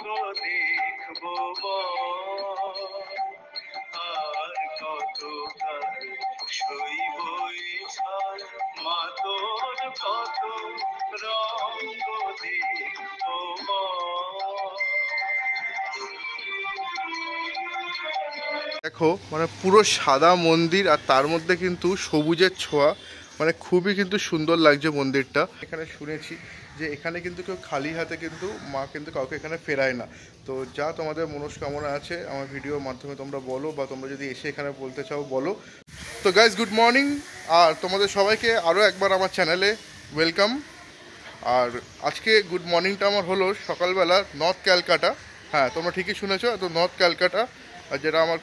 দেখবো আর কতকাল সইবই ছাড় মা তোর কত রঙ্গ দেখবো দেখো মানে পুরো সাদা মন্দির আর তার মধ্যে কিন্তু সবুজের ছোঁয়া, মানে খুবই কিন্তু সুন্দর লাগছে মন্দিরটা। এখানে শুনেছি যে এখানে কিন্তু কেউ খালি হাতে কিন্তু মা কিন্তু কাউকে এখানে ফেরায় না। তো যা তোমাদের মনস্কামনা আছে আমার ভিডিওর মাধ্যমে তোমরা বলো, বা তোমরা যদি এসে এখানে বলতে চাও বলো। তো গাইজ গুড মর্নিং, আর তোমাদের সবাইকে আরও একবার আমার চ্যানেলে ওয়েলকাম। আর আজকে গুড মর্নিংটা আমার হলো সকালবেলা নর্থ ক্যালকাটা। হ্যাঁ তোমরা ঠিকই শুনেছো, তো নর্থ ক্যালকাটা, আর যেটা আমার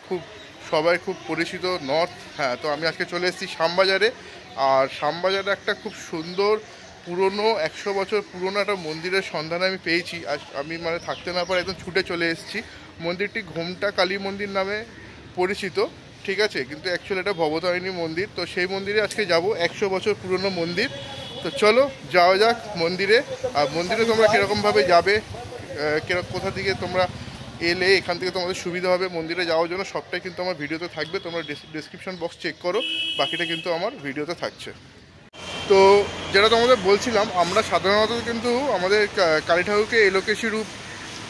সবাই খুব পরিচিত নর্থ। হ্যাঁ তো আমি আজকে চলে এসেছি শ্যামবাজারে। আর শ্যামবাজারে একটা খুব সুন্দর পুরনো 100 বছর পুরনো একটা মন্দিরের সন্ধানে আমি পেয়েছি। আর আমি মানে থাকতে না পারে একদম ছুটে চলে এসেছি। মন্দিরটি ঘোমটা কালী মন্দির নামে পরিচিত, ঠিক আছে, কিন্তু অ্যাকচুয়ালি এটা ভবতারিণী মন্দির। তো সেই মন্দিরে আজকে যাব, 100 বছর পুরনো মন্দির। তো চলো যাওয়া যাক মন্দিরে। আর মন্দিরে তোমরা কীরকমভাবে যাবে, কোথা থেকে তোমরা এলে এখান থেকে তোমাদের সুবিধা হবে মন্দিরে যাওয়ার জন্য, সবটাই কিন্তু আমার ভিডিওতে থাকবে। তোমরা ডেসক্রিপশন বক্স চেক করো, বাকিটা কিন্তু আমার ভিডিওতে থাকছে। তো যেটা তোমাদের বলছিলাম, আমরা সাধারণত কিন্তু আমাদের কালী ঠাকুরকে এলোকেশী রূপ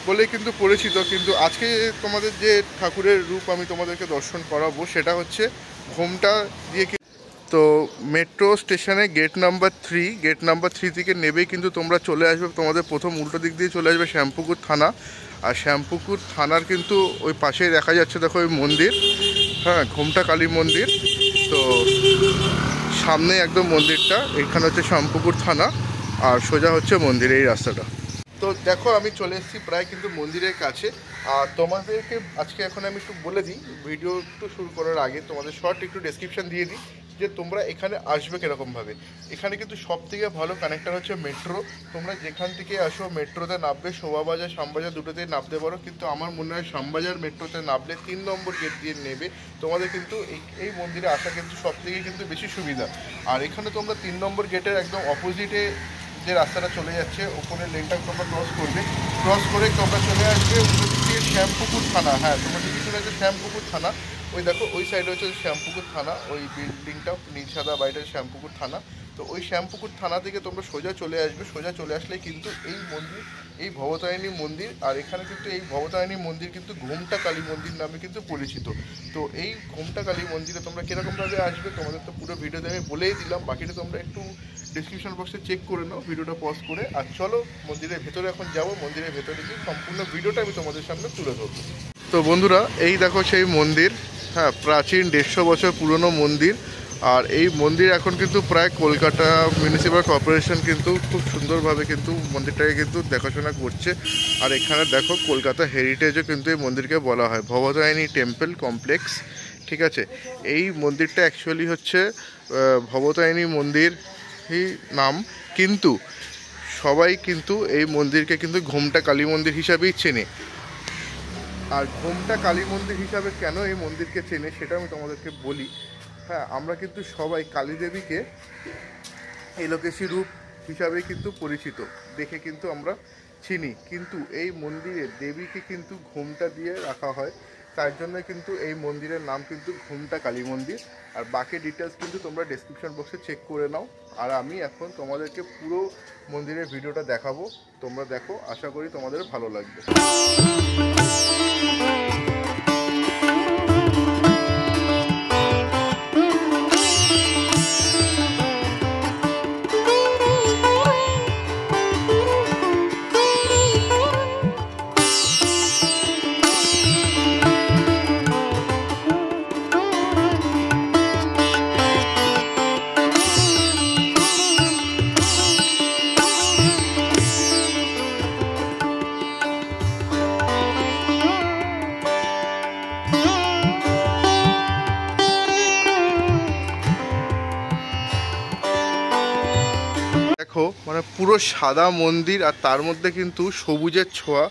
বলে কিন্তু পরিচিত, কিন্তু আজকে তোমাদের যে ঠাকুরের রূপ আমি তোমাদেরকে দর্শন করাবো সেটা হচ্ছে ঘোমটা দিয়ে। তো মেট্রো স্টেশনে গেট নাম্বার 3 থেকে নেবেই কিন্তু তোমরা চলে আসবে, তোমাদের প্রথম উল্টো দিক দিয়ে চলে আসবে শ্যামপুকুর থানা। আর শ্যামপুকুর থানার কিন্তু ওই পাশেই দেখা যাচ্ছে, দেখো ওই মন্দির, হ্যাঁ ঘোমটা কালী মন্দির। তো সামনে একদম মন্দিরটা, এইখানে হচ্ছে শ্যামপুকুর থানা, আর সোজা হচ্ছে মন্দির এই রাস্তাটা। তো দেখো আমি চলে এসেছি প্রায় কিন্তু মন্দিরের কাছে। আর তোমাদেরকে আজকে এখন আমি একটু বলে দিই, ভিডিও একটু শুরু করার আগে তোমাদের শর্ট একটু ডেসক্রিপশান দিয়ে দিই যে তোমরা এখানে আসবে কীরকমভাবে। এখানে কিন্তু সব থেকে ভালো কানেক্টার হচ্ছে মেট্রো। তোমরা যেখান থেকে আসো মেট্রোতে নামবে, শোভাবাজার শ্যামবাজার দুটোতেই নামতে পারো, কিন্তু আমার মনে হয় শ্যামবাজার মেট্রোতে নামলে 3 নম্বর গেট দিয়ে নেবে, তোমাদের কিন্তু এই মন্দিরে আসা কিন্তু সব থেকে কিন্তু বেশি সুবিধা। আর এখানে তোমরা 3 নম্বর গেটের একদম অপোজিটে যে রাস্তাটা চলে যাচ্ছে, ওপরের লেনটা তোমরা ক্রস করবে, ক্রস করে তোমরা চলে আসবে উল্টো দিক দিয়ে শ্যামপুকুর থানা। হ্যাঁ তোমরা যদি চলে আসবে শ্যামপুকুর থানা, ওই দেখো ওই সাইডে হচ্ছে শ্যামপুকুর থানা, ওই বিল্ডিংটা নীল সাদা বাড়িটা শ্যামপুকুর থানা। তো ওই শ্যামপুকুর থানা থেকে তোমরা সোজা চলে আসবে, সোজা চলে আসলেই কিন্তু এই মন্দির, এই ভবতারিণী মন্দির। আর এখানে কিন্তু এই ভবতারিণী মন্দির কিন্তু ঘোমটা কালী মন্দির নামে কিন্তু পরিচিত। তো এই ঘোমটা কালী মন্দিরে তোমরা কীরকমভাবে আসবে তোমাদের তো পুরো ভিডিওতে আমি বলেই দিলাম, বাকিটা তোমরা একটু ডিসক্রিপশন বক্সে চেক করে নাও ভিডিওটা পজ করে। আর চলো মন্দিরের ভেতরে এখন যাবো, মন্দিরের ভেতরে গিয়ে সম্পূর্ণ ভিডিওটা আমি তোমাদের সামনে তুলে ধরবো। তো বন্ধুরা এই দেখো সেই মন্দির, হ্যাঁ প্রাচীন 150 বছর পুরনো মন্দির। আর এই মন্দির এখন কিন্তু প্রায় কলকাতা মিউনিসিপ্যাল কর্পোরেশন কিন্তু খুব সুন্দরভাবে কিন্তু মন্দিরটাকে কিন্তু দেখাশোনা করছে। আর এখানে দেখো কলকাতা হেরিটেজও কিন্তু এই মন্দিরকে বলা হয় ভবতারিণী টেম্পল কমপ্লেক্স, ঠিক আছে। এই মন্দিরটা অ্যাকচুয়ালি হচ্ছে ভবতারিণী মন্দির নাম, কিন্তু সবাই কিন্তু এই মন্দিরকে কিন্তু ঘোমটা কালী মন্দির হিসাবেই চেনে। আর ঘোমটা কালী মন্দির হিসাবে কেন এই মন্দিরকে চেনে সেটা আমি তোমাদেরকে বলি। হ্যাঁ আমরা কিন্তু সবাই কালী দেবীকে এলোকেশী রূপ হিসাবে কিন্তু পরিচিত, দেখে কিন্তু আমরা চিনি, কিন্তু এই মন্দিরে দেবীকে কিন্তু ঘোমটা দিয়ে রাখা হয়, তার জন্য কিন্তু এই মন্দিরের নাম কিন্তু ঘোমটা কালী মন্দির। আর বাকি ডিটেলস কিন্তু তোমরা ডেসক্রিপশন বক্সে চেক করে নাও। আর আমি এখন তোমাদেরকে পুরো মন্দিরের ভিডিওটা দেখাবো, তোমরা দেখো, আশা করি তোমাদের ভালো লাগবে। দেখো মানে পুরো সাদা মন্দির আর তার মধ্যে কিন্তু সবুজের ছোঁয়া,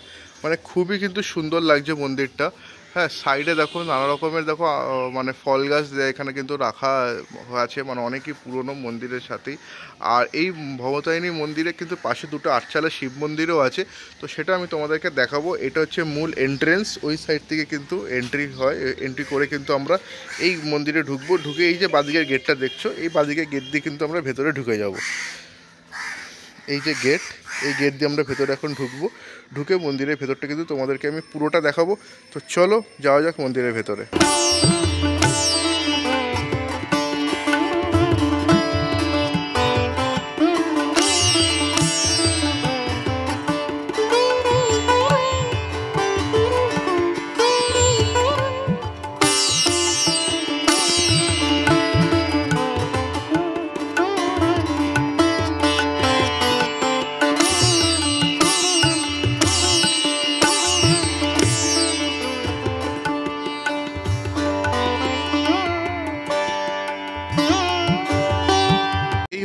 মানে খুবই কিন্তু সুন্দর লাগছে মন্দিরটা। হ্যাঁ, সাইডে দেখো নানা রকমের দেখো মানে ফল গাছ এখানে কিন্তু রাখা আছে, মানে অনেকই পুরনো মন্দিরের সাথেই। আর এই ভবতারিণী মন্দিরে কিন্তু পাশে দুটো আটচালা শিব মন্দিরও আছে, তো সেটা আমি তোমাদেরকে দেখাবো। এটা হচ্ছে মূল এন্ট্রেন্স, ওই সাইড থেকে কিন্তু এন্ট্রি হয়, এন্ট্রি করে কিন্তু আমরা এই মন্দিরে ঢুকবো। ঢুকে এই যে বাদিকের গেটটা দেখছো, এই বাদিকের গেট দিয়ে কিন্তু আমরা ভেতরে ঢুকে যাব। এই যে গেট, এই গেট দিয়ে আমরা ভেতরে এখন ঢুকবো। ঢুকে মন্দিরের ভেতরটা কিন্তু তোমাদেরকে আমি পুরোটা দেখাবো। তো চলো যাওয়া যাক মন্দিরের ভেতরে।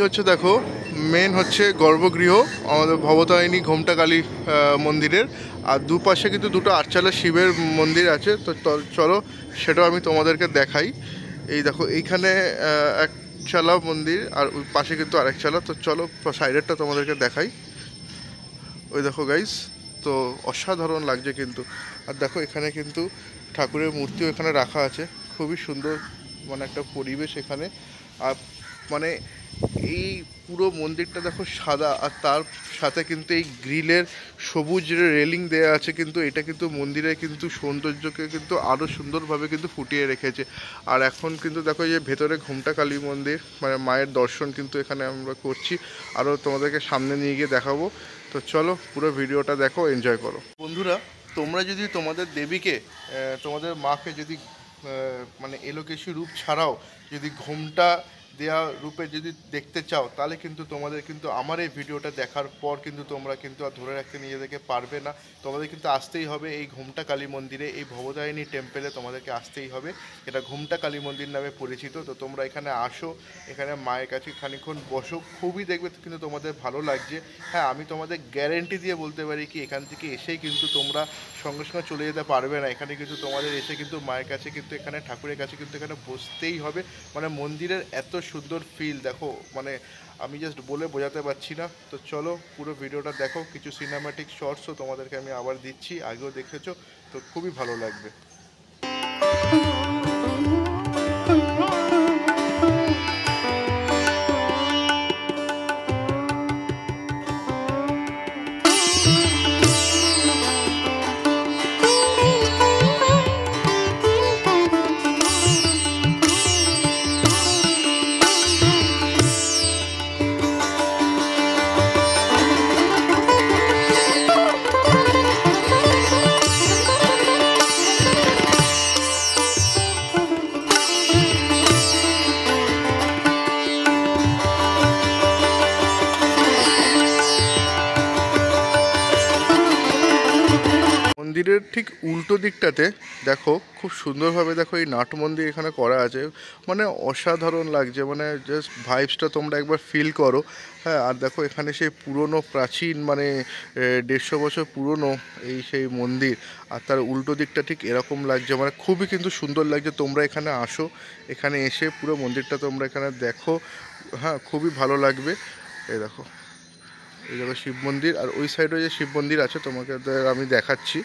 হচ্ছে দেখো মেন হচ্ছে গর্ভগৃহ আমাদের ভবতারিণী ঘোমটা কালী মন্দিরের। আর দুপাশে কিন্তু দুটো আটচালা শিবের মন্দির আছে, তো চলো সেটাও আমি তোমাদেরকে দেখাই। এই দেখো এইখানে এক চালা মন্দির, আর ওই পাশে কিন্তু আরেক চালা। তো চলো সাইডেরটা তোমাদেরকে দেখাই। ওই দেখো গাইস, তো অসাধারণ লাগছে কিন্তু। আর দেখো এখানে কিন্তু ঠাকুরের মূর্তিও এখানে রাখা আছে, খুবই সুন্দর মানে একটা পরিবেশ এখানে। আর মানে এই পুরো মন্দিরটা দেখো সাদা, আর তার সাথে কিন্তু এই গ্রিলের সবুজ রেলিং দেওয়া আছে, কিন্তু এটা কিন্তু মন্দিরের কিন্তু সৌন্দর্যকে কিন্তু আরও সুন্দরভাবে কিন্তু ফুটিয়ে রেখেছে। আর এখন কিন্তু দেখো যে ভেতরে ঘোমটা কালী মন্দির, মানে মায়ের দর্শন কিন্তু এখানে আমরা করছি। আরও তোমাদেরকে সামনে নিয়ে গিয়ে দেখাবো। তো চলো পুরো ভিডিওটা দেখো, এনজয় করো। বন্ধুরা, তোমরা যদি তোমাদের দেবীকে, তোমাদের মাকে যদি মানে এলোকেশী রূপ ছাড়াও যদি ঘোমটা দেওয়া রূপে যদি দেখতে চাও, তাহলে কিন্তু তোমাদের কিন্তু আমার এই ভিডিওটা দেখার পর কিন্তু তোমরা কিন্তু আর ধরে রাখতে নিজেদেরকে পারবে না। তোমাদের কিন্তু আসতেই হবে এই ঘোমটা কালী মন্দিরে, এই ভবতারিণী টেম্পেলে তোমাদেরকে আসতেই হবে। এটা ঘোমটা কালী মন্দির নামে পরিচিত। তো তোমরা এখানে আসো, এখানে মায়ের কাছে খানিকক্ষণ বসো, খুবই দেখবে কিন্তু তোমাদের ভালো লাগছে। হ্যাঁ, আমি তোমাদের গ্যারেন্টি দিয়ে বলতে পারি কি এখান থেকে এসেই কিন্তু তোমরা সঙ্গে সঙ্গে চলে যেতে পারবে না। এখানে কিন্তু তোমাদের এসে কিন্তু মায়ের কাছে কিন্তু এখানে ঠাকুরের কাছে কিন্তু এখানে বসতেই হবে। মানে মন্দিরের এত সুন্দর ফিল দেখো, মানে আমি জাস্ট বলে বোঝাতে পারছি না। তো চলো পুরো ভিডিওটা দেখো, কিছু সিনেম্যাটিক শর্টসও তোমাদেরকে আমি আবার দিচ্ছি, আগেও দেখেছো, তো খুবই ভালো লাগবে। মন্দিরের ঠিক উল্টো দিকটাতে দেখো খুব সুন্দরভাবে দেখো এই নাট মন্দির এখানে করা আছে, মানে অসাধারণ লাগছে, মানে জাস্ট ভাইবসটা তোমরা একবার ফিল করো। হ্যাঁ, আর দেখো এখানে সেই পুরনো প্রাচীন মানে 150 বছর পুরনো এই সেই মন্দির, আর তার উল্টো দিকটা ঠিক এরকম লাগছে, মানে খুবই কিন্তু সুন্দর লাগছে। তোমরা এখানে আসো, এখানে এসে পুরো মন্দিরটা তোমরা এখানে দেখো, হ্যাঁ খুবই ভালো লাগবে। এই দেখো, এই দেখো শিব মন্দির, আর ওই সাইডে যে শিব মন্দির আছে তোমাকে আমি দেখাচ্ছি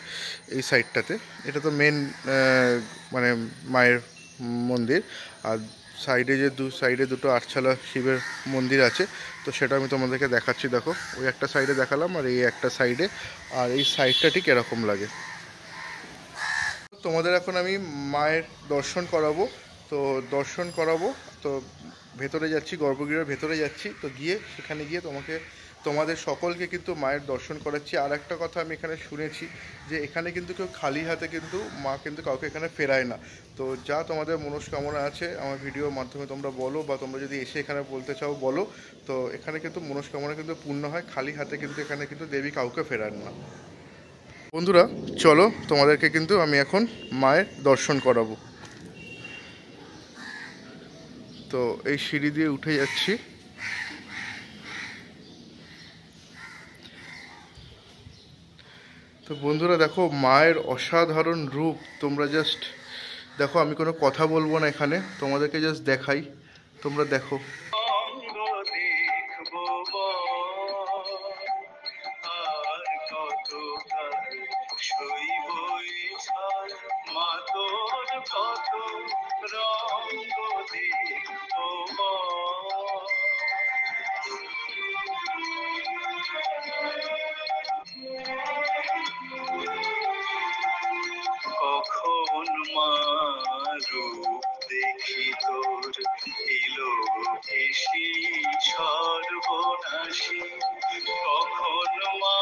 এই সাইডটাতে। এটা তো মেন মানে মায়ের মন্দির, আর সাইডে যে সাইডে দুটো আটচালা শিবের মন্দির আছে, তো সেটা আমি তোমাদেরকে দেখাচ্ছি। দেখো ওই একটা সাইডে দেখালাম, আর এই একটা সাইডে, আর এই সাইডটা ঠিক এরকম লাগে। তোমাদের এখন আমি মায়ের দর্শন করাবো, তো দর্শন করাবো। তো ভেতরে যাচ্ছি, গর্ভগৃহের ভেতরে যাচ্ছি। তো গিয়ে সেখানে গিয়ে তোমাদের সকলকে কিন্তু মায়ের দর্শন করাচ্ছি। আর একটা কথা আমি এখানে শুনেছি যে এখানে কিন্তু কেউ খালি হাতে কিন্তু মা কিন্তু কাউকে এখানে ফেরায় না। তো যা তোমাদের মনস্কামনা আছে আমার ভিডিওর মাধ্যমে তোমরা বলো, বা তোমরা যদি এসে এখানে বলতে চাও বলো। তো এখানে কিন্তু মনস্কামনা কিন্তু পূর্ণ হয়, খালি হাতে কিন্তু এখানে কিন্তু দেবী কাউকে ফেরান না। বন্ধুরা চলো, তোমাদেরকে কিন্তু আমি এখন মায়ের দর্শন করাবো। তো এই সিঁড়ি দিয়ে উঠে যাচ্ছি। তো বন্ধুরা দেখো মায়ের অসাধারণ রূপ, তোমরা জাস্ট দেখো, আমি কোনো কথা বলবো না এখানে, তোমাদেরকে জাস্ট দেখাই, তোমরা দেখো। অঙ্গ দেখবো আর কত কাল সইব ছাড়, মা তোর কত রঙ্গ দেখবো। কখন মা রূপ দেখি তোর এলো ভেসি সর্বনাশী, কখন মা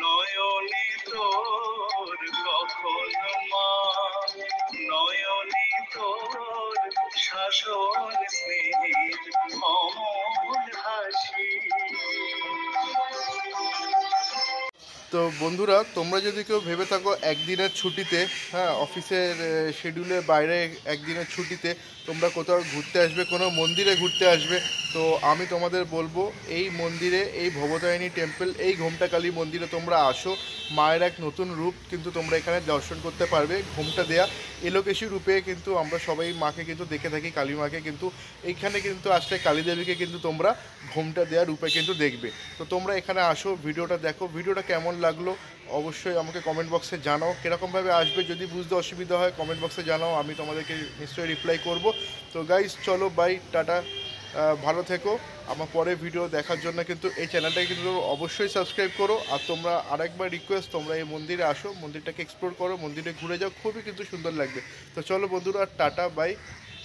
নয়নে তোর, কখন মা নয়নে তোর শাসন স্নেহের অমল হাসি। তো বন্ধুরা তোমরা যদি কেউ ভেবে থাকো একদিনের ছুটিতে, হ্যাঁ অফিসের শিডিউলের বাইরে একদিনের ছুটিতে তোমরা কোথাও ঘুরতে আসবে, কোনো মন্দিরে ঘুরতে আসবে, তো আমি তোমাদের বলবো এই মন্দিরে, এই ভবতারিণী টেম্পল, এই ঘোমটাকালী মন্দিরে তোমরা আসো। মায়ের এক নতুন রূপ কিন্তু তোমরা এখানে দর্শন করতে পারবে। ঘোমটা দেয়া এলোকেশী রূপে কিন্তু আমরা সবাই মাকে কিন্তু দেখে থাকি, কালী মাকে, কিন্তু এইখানে কিন্তু আসলে কালী দেবীকে কিন্তু তোমরা ঘোমটা দেওয়া রূপে কিন্তু দেখবে। তো তোমরা এখানে আসো, ভিডিওটা দেখো, ভিডিওটা কেমন লাগলো অবশ্যই আমাকে কমেন্ট বক্সে জানাও। কীরকমভাবে আসবে যদি বুঝতে অসুবিধা হয় কমেন্ট বক্সে জানাও, আমি তোমাদেরকে নিশ্চয়ই রিপ্লাই করব। তো গাইস চলো বাই, টাটা, ভালো থেকো। আমার পরে ভিডিও দেখার জন্য কিন্তু এই চ্যানেলটাকে কিন্তু অবশ্যই সাবস্ক্রাইব করো। আর তোমরা আরেকবার রিকোয়েস্ট, তোমরা এই মন্দিরে আসো, মন্দিরটাকে এক্সপ্লোর করো, মন্দিরে ঘুরে যাও, খুবই কিন্তু সুন্দর লাগবে। তো চলো বন্ধুরা টাটা বাই।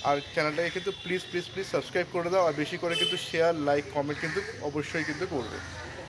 আর চ্যানেলটাকে কিন্তু প্লিজ প্লিজ প্লিজ সাবস্ক্রাইব করে দাও, আর বেশি করে কিন্তু শেয়ার, লাইক, কমেন্ট কিন্তু অবশ্যই কিন্তু করবে।